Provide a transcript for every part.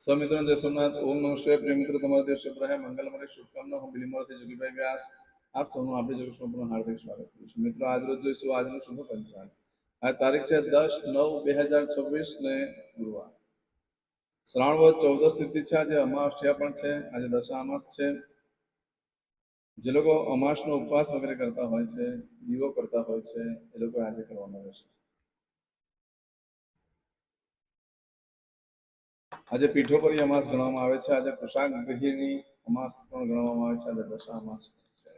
સ્વામિત્રો જય સોમનાથ. ઓમ નમઃ શિવાય. પ્રિય મિત્રો, તમારો દિવસ શુભ રહે, મંગલમય શુભકામના. હું બિલીમોરાથી જોગીભાઈ વ્યાસ આપ સૌનું આપણી જોગેશમાં હાર્દિક સ્વાગત કરું છું. મિત્રો, આજ રોજ જોઈશું આજનું શુભ પંચાંગ. આ તારીખ છે 10/9/2026 ને ગુરુવાર. શ્રાવણ વદ 14 તિથિ છે. આજે અમાવસ્યા પણ છે. આજે દશા અમાસ છે. જે લોકો અમાસનો ઉપવાસ વગેરે કરતા હોય છે, દીવો કરતા હોય છે, એ લોકો આજે કરવાનો રહેશે. આજે પીઠોપરી અમાસ ગણવામાં આવે છે. આજે કુશાક ગૃહિણી અમાસ પણ ગણવામાં આવે છે. આજે દશા અમાસ છે.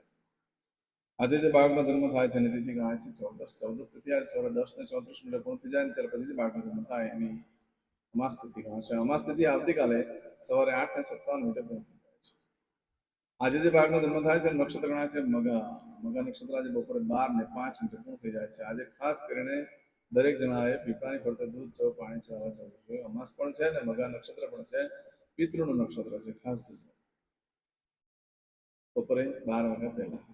આજે જે બાળકનો જન્મ થાય છે એની તિથિ ગણાય છે 14 તિથિ. આજે સવારે 10:34 પૂર્ણ થઈ જાય ત્યાર પછી બાળકનો જન્મ થાય એની અમાસ તિથિ ગણાય છે. અમાસ તિથિ આવતીકાલે સવારે 8:57 પૂર્ણ થઈ જાય છે. આજે જે બાળકનો જન્મ થાય છે નક્ષત્ર ગણાય છે મગા. મગા નક્ષત્ર આજે બપોરે 12:05 પૂર્ણ થઈ જાય છે. આજે ખાસ કરીને દરેક જણાએ પીપળાની ફરતે દૂધ, જવ, પાણી ચડાવવા જવું જોઈએ. અમાસ પણ છે ને મગા નક્ષત્ર પણ છે. પિતૃનું નક્ષત્ર છે. ખાસ બપોરે 12 વાગ્યા પહેલા.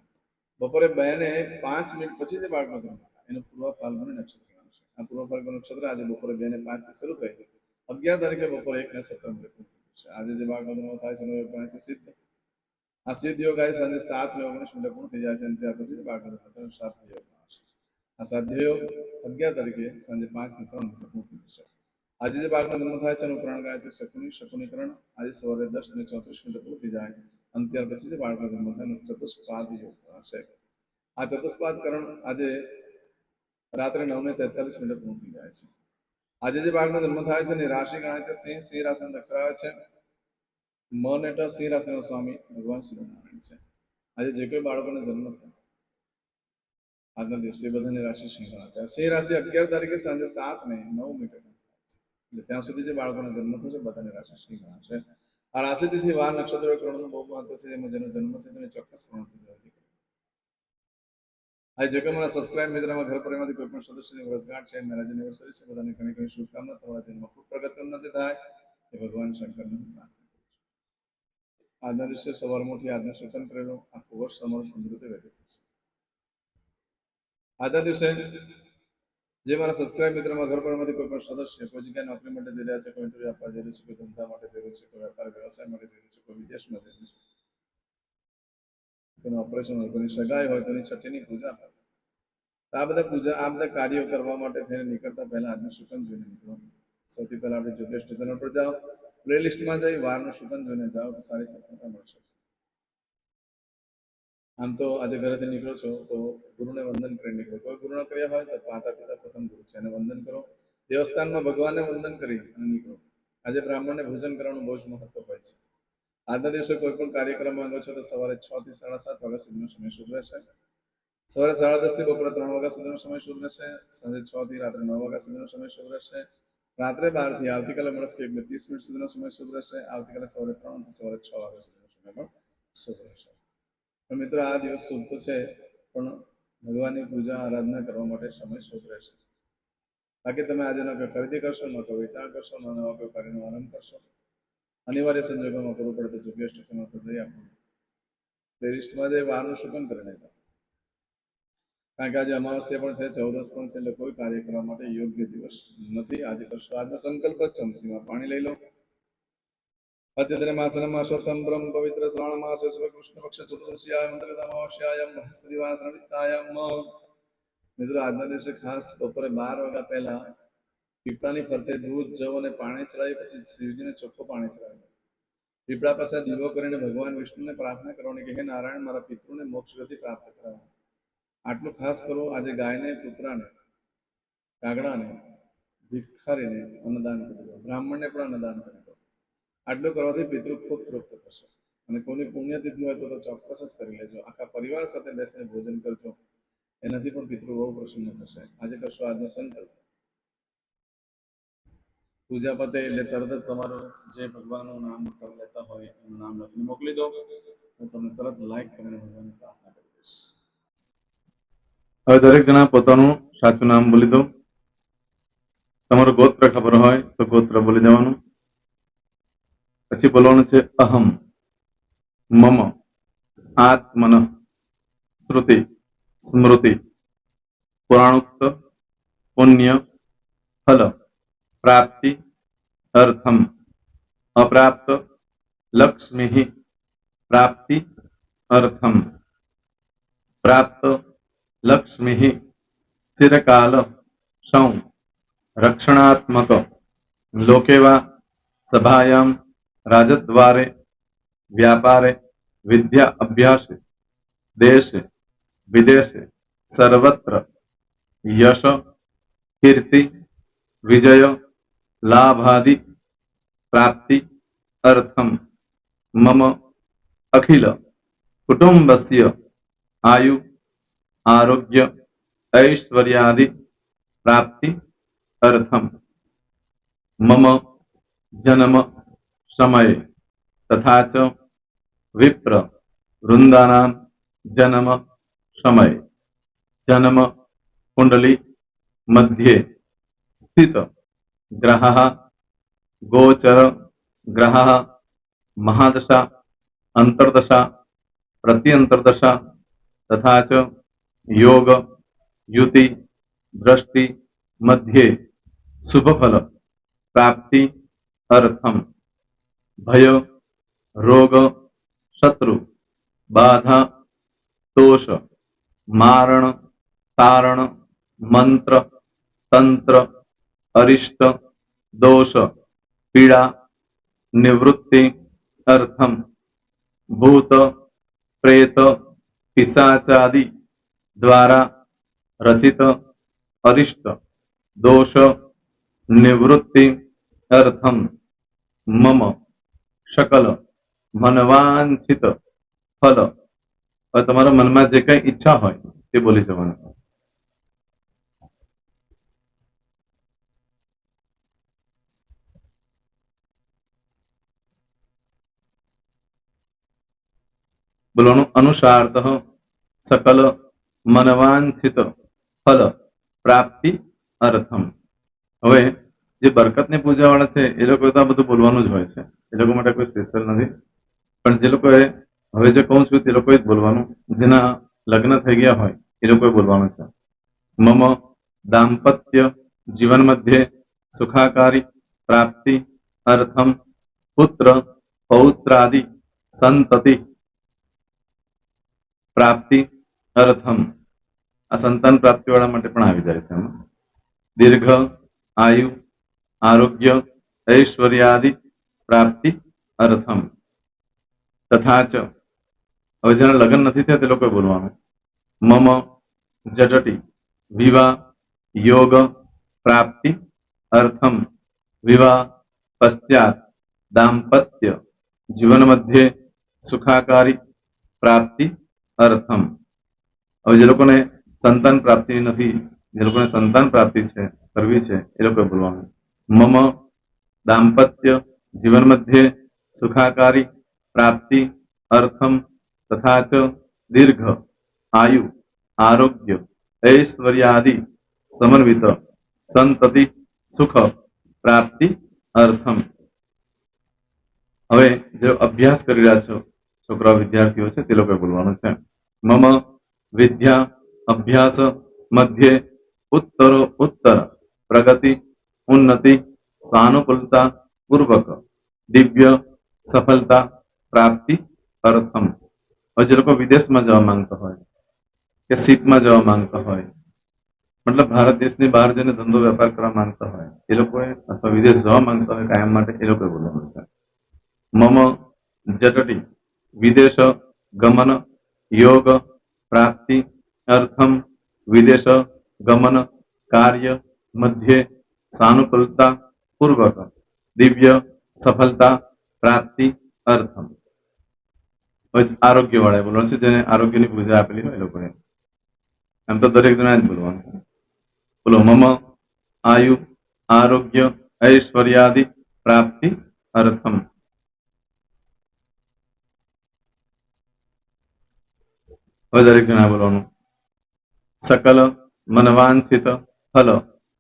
બપોરે 2:05 પછી જે બાળકનો જન્મ થાય એનું પૂર્વ ફાલ્ગુની નક્ષત્ર ગણાશે. આ પૂર્વ ફાલ્ગુની નક્ષત્ર આજે બપોરે 2:05 શરૂ થઈ 11 તારીખે બપોરે 1:17 છે. આજે જે બાળકનો જન્મ થાય છે એનો યોગ ગણાય છે સિદ્ધ. આ સિદ્ધ યોગ આજે સાંજે 7:19 પૂર્ણ થઈ જાય છે અને ત્યાર પછી બાળકનો જન્મ થાય સાધ્ય યોગ ગણાશે. આ સાધ્ય યોગ 11 તારીખે સાંજે 5:03 પૂર્ણ થઈ જશે. આજે જે બાળકનો જન્મ થાય છે એનું કરણ ગણાય છે શકુનીકરણ. આજે સવારે 10:34 પૂર્ણ થઈ જાય અને ત્યાર પછી જે બાળકનો જન્મ થાય ચતુષ્પાદ યોગ ગણાશે. આ ચતુષ્પાદ કરણ આજે રાત્રે 9:43 પૂર્ણ થઈ જાય છે. આજે જે બાળકનો જન્મ થાય છે એની રાશિ ગણાય છે સિંહ. સિંહ રાશિનો અક્ષર આવે છે મન એટલે સિંહ રાશિનો સ્વામી ભગવાન સૂર્યનારાયણ છે. આજે જે કોઈ બાળકોનો જન્મ થાય આજના દિવસે બધાની રાશિ સિંહ ગણાશે. સિંહ રાશિ 11 તારીખે સાંજે 7:09 એટલે ત્યાં સુધી જે બાળકોનો જન્મ થશે બધાની રાશિ સિંહ ગણાશે. આ રાશિથી વાર નક્ષત્રો કરણનું બહુ મહત્વ છે. જેમાં જેનો જન્મ છે તેને ચોક્કસ પ્રમાણથી જલ્દી કરે. આજે જો કે મારા સબસ્ક્રાઇબ મિત્રમાં ઘર પરિવારમાંથી કોઈ પણ સદસ્યની વર્ષગાંઠ છે, મેરેજ એનિવર્સરી છે, બધાને ઘણી ઘણી શુભકામના. તમારા જીવનમાં ખૂબ પ્રગતિ ઉન્નતિ થાય એ ભગવાન શંકરને પ્રાર્થના કરું છું. આજના દિવસે સવારમાં ઉઠી આજનું સૂચન કરેલું આખું વર્ષ તમારું સમૃદ્ધિ વ્યતીત થશે. આજના દિવસે જે મારા સબસ્ક્રાઇબ મિત્રમાં ઘર પરિવારમાંથી કોઈ પણ સદસ્ય કોઈ જગ્યાએ નોકરી માટે જઈ રહ્યા છે, કોઈ ઇન્ટરવ્યુ આપવા જઈ રહ્યું છે, કોઈ ધંધા માટે જઈ રહ્યું છે, કોઈ વેપાર વ્યવસાય માટે જઈ રહ્યું છે, કોઈ વિદેશમાં જઈ રહ્યું છે, કોઈનું ઓપરેશન હોય, કોઈની સગાઈ હોય, કોઈની છઠ્ઠીની પૂજા હોય, આ બધા કાર્યો કરવા માટે થઈને નીકળતા પહેલા આજનું સૂચન જોઈને નીકળો. સૌથી પહેલા આપણે જોગેશ ચેનલ પર જાઓ, પ્લેલિસ્ટમાં જઈ વારનું સૂચન જોઈને જાઓ તો સારી સફળતા મળશે. આમ તો આજે ઘરેથી નીકળો છો તો ગુરુને વંદન કરી નીકળો. કોઈ ગુરુ ન કર્યા હોય તો માતા પિતા પ્રથમ ગુરુ છે એને વંદન કરો. દેવસ્થાનમાં ભગવાનને વંદન કરી અને નીકળો. આજે બ્રાહ્મણને ભોજન કરવાનું બહુ જ મહત્વ હોય છે. આજના દિવસે કોઈ પણ કાર્યક્રમ માંગો છો તો સવારે 6 થી 7:30 વાગ્યા સુધીનો સમય શુભ રહેશે. સવારે 10:30 થી બપોરે 3 વાગ્યા સુધીનો સમય શુભ રહેશે. સાંજે 6 થી રાત્રે 9 વાગ્યા સુધીનો સમય શુભ રહેશે. રાત્રે 12 થી આવતીકાલે મળસ્કે 1:30 સુધીનો સમય શુભ રહેશે. આવતીકાલે સવારે 3 થી સવારે 6 વાગ્યા સુધીનો સમય પણ શુભ રહેશે. મિત્રો, આ દિવસ શુભ તો છે પણ ભગવાનની પૂજા આરાધના કરવા માટે સમય શુભ રહેશે. બાકી તમે આજે ન કોઈ ખરીદી કરશો, ન કોઈ વેચાણ કરશો, ન નવા કોઈ કાર્યનો આરંભ કરશો. અનિવાર્ય સંજોગોમાં કરવું પડે તો જોગેશ ચેનલ પર જઈ આપણું પ્લેલિસ્ટમાં જઈ વારનું સૂચન કરીને જાઓ. કારણ કે આજે અમાવસ્યા પણ છે, 14 પણ છે, એટલે કોઈ કાર્ય કરવા માટે યોગ્ય દિવસ નથી. આજે કરશો આજનો સંકલ્પ ચમચીમાં પાણી લઈ લો. અદ્યતને માસનમાસોત્તમ બ્રહ્મ પવિત્ર શ્રાવણ માસે કૃષ્ણ પક્ષ ચતુર્દશીયાય મંત્રગતામાવસ્યાય બૃહસ્પતિવાસરવિતાયમ. મિત્રો, આજના દિવસે ખાસ બપોરે 12 વાગ્યા પહેલા પીપળાની ફરતે દૂધ, જવ અને પાણી ચડાવી પછી શિવજીને ચોખ્ખું પાણી ચડાવે. પીપળા પાસે દીવો કરીને ભગવાન વિષ્ણુને પ્રાર્થના કરવાની કે હે નારાયણ, મારા પિતૃને મોક્ષ ગતિ પ્રાપ્ત કરાવો. આટલું ખાસ કરો. આજે ગાયને, કૂતરાને, કાગડાને, ભિખારીને અન્નદાન કરી દો. બ્રાહ્મણને પણ અન્નદાન કરી દો. આટલું કરવાથી પિતૃ ખૂબ તૃપ્ત થશે. અને કોઈની પુણ્યતિથિ હોય તો ચોક્કસ જ કરી લેજો. આખા પરિવાર સાથે બેસીને ભોજન કરજો. એનાથી પણ પિતૃ બહુ પ્રસન્ન થશે. આજે કરશો આજનો સંકલ્પ. પૂજા પતે એટલે તરત જ તમારું જે ભગવાનનું નામ તમે લેતા હોય એનું નામ લખીને મોકલી દો. હું તમને તરત લાઈક કરીને ભગવાનની પ્રાર્થના કરી દઈશ. હવે દરેક જણા પોતાનું સાચું નામ બોલી દો. તમારું ગોત્ર ખબર હોય તો ગોત્ર બોલી દેવાનું. પછી બોલવાનું છે અહમ, મમ, આત્મન, શ્રુતિ, સ્મૃતિ, પુરાણોક્ત, પુણ્ય, ફલ, પ્રાપ્તિ, અર્થમ, अप्राप्त लक्ष्मी प्राप्ति अर्थम प्राप्त लक्ष्मी चिरकाल सौ रक्षणात्मक लोके वा सभायां राजद्वारे व्यापारे विद्या अभ्यास देशे विदेशे सर्वत्र यश कीर्ति विजय लाभादि प्राप्ति अर्थम मम अखिल कुटुंबस्य आयु आरोग्य ऐश्वर्यादि प्राप्ति अर्थम मम जन्म समय तथा च विप्र वृंदानां जन्म समय जन्म कुंडली मध्ये स्थित ग्रहः गोचर ग्रहः महादशा अंतर्दशा प्रत्यंतर्दशा तथा च योग युति दृष्टि मध्ये शुभफल प्राप्ति अर्थम भय रोग शत्रु बाधा दोष मारण तारण मंत्र तंत्र अरिष्ट दोष पीड़ा निवृत्ति अर्थम भूत प्रेत पिशाचादि द्वारा रचित अरिष्ट दोष निवृत्ति अर्थम मम सकल मनवांछित फल और તમારા મનમાં જે કઈ ઈચ્છા હોય તે બોલી જવાનું. બોલવાનું અનુસારતઃ सकल मनवांछित फल प्राप्ति अर्थम. હવે જે બરકતની પૂજા વાળા છે એ લોકો તો આ બધું બોલવાનું જ હોય છે, એ લોકો માટે કોઈ સ્પેશિયલ નથી. પણ જે લોકોએ હવે જે કહું છું તે લોકોએ જ બોલવાનું, જેના લગ્ન થઈ ગયા હોય એ લોકોએ બોલવાનું છે. મમ દાંપત્ય જીવન મધ્યે સુખાકારી પ્રાપ્તિ અર્થમ પુત્ર પૌત્રાદि સંતતિ પ્રાપ્તિ અર્થમ. આ સંતાન પ્રાપ્તિ વાળા માટે પણ આવી જાય છે. દીર્ઘ આયુ આરોગ્ય ऐश्वर्यादि प्राप्ति अर्थम तथा च. હવે જેના લગ્ન નથી થયા તે લોકોએ બોલવાનું. મમ જટટી વિવાહ योग प्राप्ति अर्थम विवाह पश्चात दाम्पत्य जीवन मध्य सुखाकारी प्राप्ति अर्थम. હવે જે લોકોને સંતાન પ્રાપ્તિ નથી, જે લોકોને સંતાન પ્રાપ્તિ છે કરવી છે એ લોકોએ બોલવાનું. मम दाम्पत्य जीवन मध्य सुखाकारी प्राप्ति अर्थम तथा च दीर्घ आयु आरोग्य ऐश्वर्यादि समन्वित संतति सुख प्राप्ति अर्थम. હવે જે અભ્યાસ કરી રહ્યા છો છોકરા વિદ્યાર્થીઓ છે તે લોકોએ બોલવાનું છે. મમ વિદ્યા અભ્યાસ મધ્યે उत्तर उत्तर प्रगति उन्नति सानुकूलता पूर्वक दिव्य सफलता प्राप्ति अर्थम. और जो लोग विदेश में जवा मांगता हो કે સીટમાં જવા માંગતા હોય, મતલબ ભારત દેશની બહાર જઈને ધંધો વેપાર કરવા માંગતા હોય એ લોકોએ, અથવા વિદેશ જવા માંગતા હોય કાયમ માટે, એ લોકોએ બોલવાનું છે. મમ જટટી વિદેશ ગમન योग प्राप्ति अर्थम विदेश गमन कार्य मध्य सानुकूलता पूर्वक दिव्य सफलता प्राप्ति अर्थम. आरोग्य वाળા બોલવાનું છે, જેને આરોગ્યની પૂજા આપેલી હોય એ લોકોએ. એમ તો દરેક જણા જ બોલવાનું. બોલો મમ આયુ આરોગ્ય ऐश्वर्यादि प्राप्ति अर्थम. હવે દરેક જણા બોલવાનું. सकल मनवांछित फल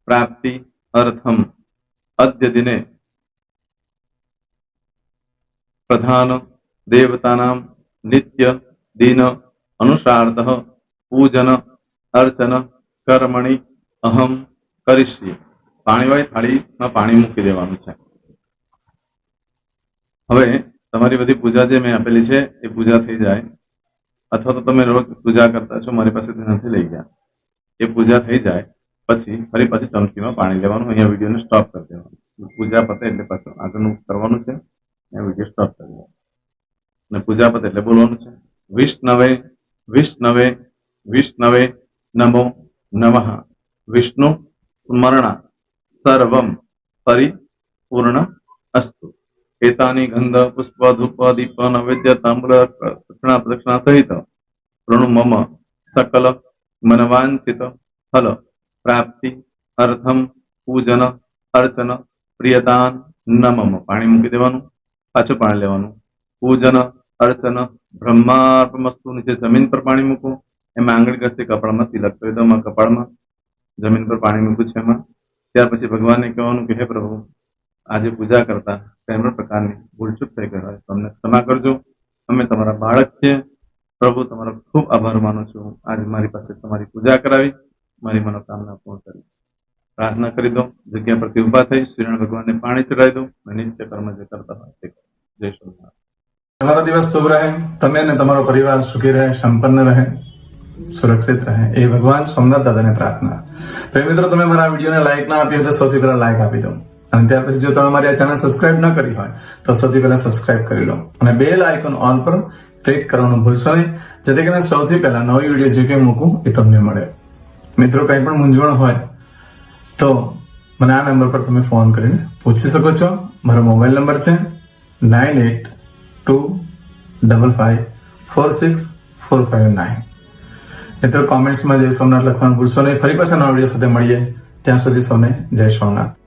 प्राप्ति अर्थम अद्य दिने प्रधान देवतानां नित्य दिन अनुसारतः पूजन अर्चन कर्मणि अहम करिष्ये. પાણીવાળી થાળીમાં પાણી મૂકી દેવાનું છે. હવે તમારી બધી પૂજા જે મેં આપેલી છે એ પૂજા થઈ જાય, અથવા તો તમે રોજ પૂજા કરતા છો, મારી પાસેથી નથી લઈ ગયા, એ પૂજા થઈ જાય પછી ફરી પાછી ચમચીમાં પાણી લેવાનું, અહીંયા વિડીયોને સ્ટોપ કરી દેવાનું. પૂજા પતે એટલે પાછું આગળનું કરવાનું છે, અહીંયા વિડીયો સ્ટોપ કરી દેવાનો અને પૂજા પતે એટલે બોલવાનું છે વિષ્ણવે વિષ્ણવે વિષ્ણવે નમો નમઃ વિષ્ણુ સ્મરણા સર્વમ પરિપૂર્ણ અસ્તુ. એતાની ગંધ પુષ્પ ધૂપ દીપ નૈવેદ્ય તાંબૂલ દક્ષિણા પ્રદક્ષિણા સહિત પ્રણુ મમ સકલ મનવાંછિત ફલ પ્રાપ્તિ અર્થમ પૂજન અર્ચન પ્રિયતાન નમમ. પાણી મૂકી દેવાનું, પાછું પાણી લેવાનું. પૂજન અર્ચન બ્રહ્માર્પણમસ્તુ. નીચે જમીન પર પાણી મૂકો, એમાં આંગળી ઘસી કપાળમાં તિલક કરી દો. કપાળમાં જમીન પર પાણી મૂક્યું છે એમાં. ત્યાર પછી ભગવાનને કહેવાનું કે હે પ્રભુ, આજે પૂજા કરતા કોઈ પણ પ્રકારની ભૂલચૂક થઈ ગઈ હોય તો અમને ક્ષમા કરજો. અમે તમારા બાળક છીએ. પ્રભુ, તમારો ખૂબ આભાર માનું છું. આજે મારી પાસે તમારી પૂજા કરાવી, મારી મનોકામના પૂર્ણ કરી. પ્રાર્થના કરી દો. જગ્યા પરથી ઉભા થઈ શ્રીનારાયણ ભગવાનને પાણી ચડાવી દો અને નિત્ય કર્મ જે કરતા હોય તે કરો. જય સ્વામિનારાયણ. તમારો દિવસ શુભ રહે, તમે અને તમારો પરિવાર સુખી રહે, સંપન્ન રહે, સુરક્ષિત રહે, એ ભગવાન સોમનાથ દાદાને પ્રાર્થના. તો મિત્રો, તમે મારા વિડીયોને લાઈક ના આપી હોય તો સૌથી પહેલા લાઈક આપી દો, અને ત્યાર પછી જો તમે મારી આ ચેનલ સબસ્ક્રાઇબ ન કરી હોય તો સૌથી પહેલા સબસ્ક્રાઇબ કરી લો અને બેલ આઇકોન ઓલ પર ક્લિક કરવાનું ભૂલશો નહીં, જેથી કરીને સૌથી પહેલા નવી વિડીયો જે કંઈ મૂકું એ તમને મળે. મિત્રો, કંઈ પણ મૂંઝવણ હોય તો મને આ નંબર પર તમે ફોન કરીને પૂછી શકો છો. મારો મોબાઈલ નંબર છે 9825546459. મિત્રો, કોમેન્ટ્સમાં જય સોમનાથ લખવાનું ભૂલશો નહીં. ફરી પાછા નવા વિડીયો સાથે મળીએ. ત્યાં સુધી સૌને જય સોમનાથ.